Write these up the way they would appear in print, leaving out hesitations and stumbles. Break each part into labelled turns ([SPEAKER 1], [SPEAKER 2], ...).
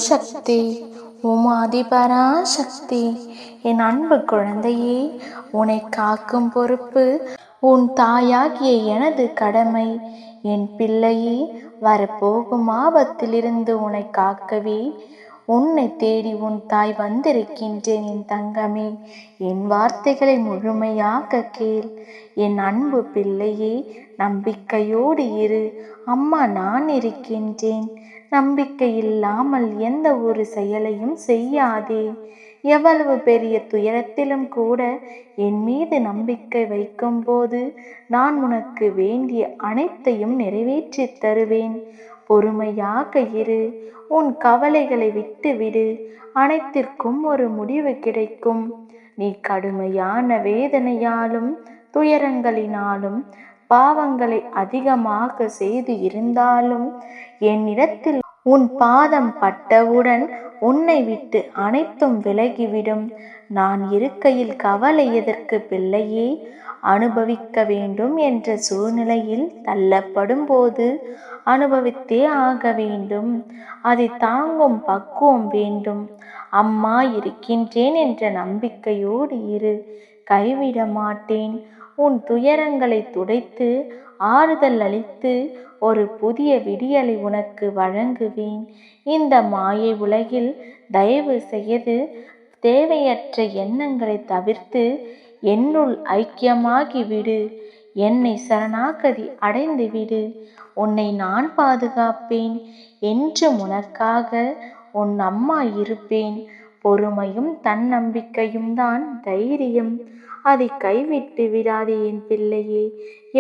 [SPEAKER 1] சக்தி. ஓம் ஆதிபராசக்தி. என் அன்பு குழந்தையே, உன்னை காக்கும் பொறுப்பு உன் தாயாகிய எனது கடமை. என் பிள்ளையே, வரப்போகும் ஆபத்திலிருந்து உன்னை காக்கவே உன்னை தேடி உன் தாய் வந்திருக்கின்றேன். என் தங்கமே, என் வார்த்தைகளை முழுமையாக கேள். என் அன்பு பிள்ளையே, நம்பிக்கையோடு இரு. அம்மா நான் இருக்கின்றேன். நம்பிக்கை இல்லாமல் எந்த ஒரு செயலையும் செய்யாதே. எவ்வளவு பெரிய துயரத்திலும் கூட என் மீது நம்பிக்கை வைக்கும்போது நான் உனக்கு வேண்டிய அனைத்தையும் நிறைவேற்றி தருவேன். பொறுமையாக இரு. உன் கவலைகளை விட்டுவிடு. அனைத்திற்கும் ஒரு முடிவு கிடைக்கும். நீ கடுமையான வேதனையாலும் துயரங்களினாலும் பாவங்களை அதிகமாக செய்து இருந்தாலும் என்னிடத்தில் உன் பாதம் பட்டவுடன் உன்னை விட்டு அனைத்தும் விலகிவிடும். நான் இருக்கையில் கவலை எதற்கு பிள்ளையே? அனுபவிக்க வேண்டும் என்ற சூழ்நிலையில் தள்ளப்படும் போது அனுபவித்தே ஆக வேண்டும். அதை தாங்கும் பக்குவம் வேண்டும். அம்மா இருக்கின்றேன் என்ற நம்பிக்கையோடு இரு. கைவிட மாட்டேன். உன் துயரங்களை துடைத்து ஆறுதல் அளித்து ஒரு புதிய விடியலை உனக்கு வழங்குவேன். இந்த மாயை உலகில் தயவு செய்து தேவையற்ற எண்ணங்களை தவிர்த்து என்னுள் ஐக்கியமாகி விடு. என்னை சரணாகதி அடைந்து விடு. உன்னை நான் பாதுகாப்பேன். என்றும் உனக்காக உன் அம்மா இருப்பேன். பொறுமையும் தன்னம்பிக்கையும் தான் தைரியம். அதை கைவிட்டு விடாதே என் பிள்ளையே.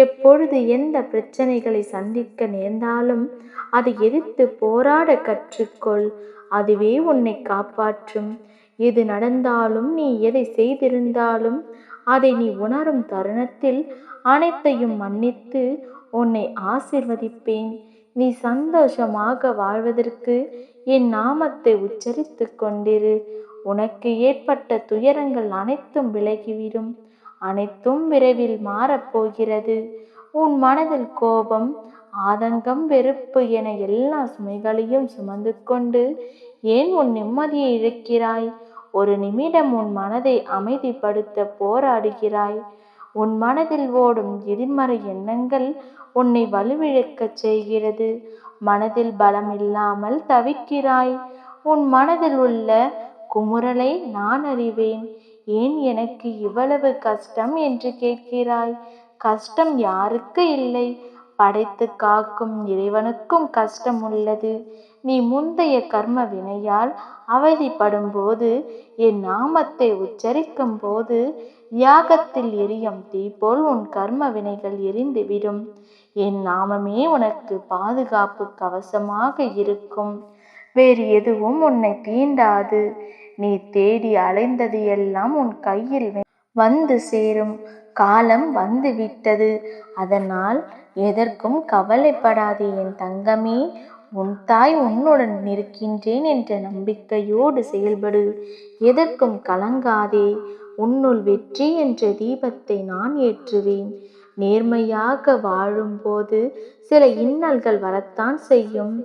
[SPEAKER 1] எப்பொழுது எந்த பிரச்சனைகளை சந்திக்க நேர்ந்தாலும் அதை எதிர்த்து போராட கற்றுக்கொள். அதுவே உன்னை காப்பாற்றும். எது நடந்தாலும், நீ எதை செய்திருந்தாலும் அதை நீ உணரும் தருணத்தில் அனைத்தையும் மன்னித்து உன்னை ஆசீர்வதிப்பேன். நீ சந்தோஷமாக வாழ்வதற்கு என் நாமத்தை உச்சரித்து கொண்டிரு. உனக்கு ஏற்பட்ட துயரங்கள் அனைத்தும் விலகிவிடும். அனைத்தும் விரைவில் மாறப்போகிறது. உன் மனதில் கோபம், ஆதங்கம், வெறுப்பு என எல்லா சுமைகளையும் சுமந்து கொண்டு ஏன் உன் நிம்மதியை இழக்கிறாய்? ஒரு நிமிடம் உன் மனதை அமைதிப்படுத்த போராடுகிறாய். உன் மனதில் ஓடும் எதிர்மறை எண்ணங்கள் உன்னை வலுவிழக்கச் செய்கிறது. மனதில் பலம் இல்லாமல் தவிக்கிறாய். உன் மனதில் உள்ள குமுறலை நான் அறிவேன். ஏன் எனக்கு இவ்வளவு கஷ்டம் என்று கேட்கிறாய்? கஷ்டம் யாருக்கு இல்லை? படைத்து காக்கும் இறைவனுக்கும் கஷ்டம் உள்ளது. நீ முந்தைய கர்ம வினையால் அவதிப்படும் போது, என் நாமத்தை உச்சரிக்கும் போது யாகத்தில் எரியும் தீ போல் உன் கர்ம வினைகள் எரிந்துவிடும். என் நாமமே உனக்கு பாதுகாப்பு கவசமாக இருக்கும். வேறு எதுவும் உன்னை தீண்டாது. நீ தேடி அலைந்தது எல்லாம் உன் கையில் வந்து சேரும். காலம் வந்து விட்டது. அதனால் எதற்கும் கவலைப்படாதே என் தங்கமே. உன் தாய் உன்னுடன் இருக்கின்றேன் என்ற நம்பிக்கையோடு செயல்படு. எதற்கும் கலங்காதே. உன்னுள் வெற்றி என்ற தீபத்தை நான் ஏற்றுவேன். நேர்மையாக வாழும்போது சில இன்னல்கள் வரத்தான் செய்யும்.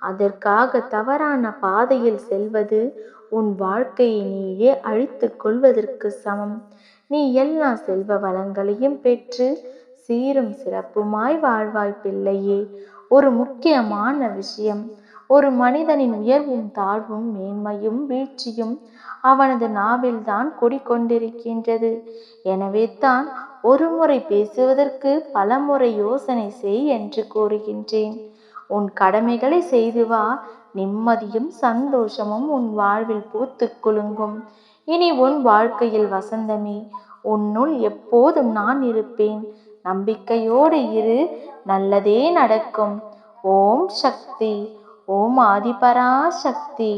[SPEAKER 1] அதற்காக தவறான பாதையில் செல்வது உன் வாழ்க்கையை நீயே அழித்து கொள்வதற்கு சமம். நீ எல்லா செல்வ வளங்களையும் பெற்று சீரும் சிறப்புமாய் வாழ்வாய் பிள்ளையே. ஒரு முக்கியமான விஷயம், ஒரு மனிதனின் உயர்வும் தாழ்வும் மேன்மையும் வீழ்ச்சியும் அவனது நாவில்தான் குடிக்கொண்டிருக்கின்றது. எனவே தான் ஒரு முறை பேசுவதற்கு பல முறை யோசனை செய் என்று கூறுகின்றேன். உன் கடமைகளை செய்து வா. நிம்மதியும் சந்தோஷமும் உன் வாழ்வில் பூத்து குலுங்கும். இனி உன் வாழ்க்கையில் வசந்தமே. உன்னுள் எப்போதும் நான் இருப்பேன். நம்பிக்கையோடு இரு. நல்லதே நடக்கும். ஓம் சக்தி. ஓம் ஆதிபராசக்தி.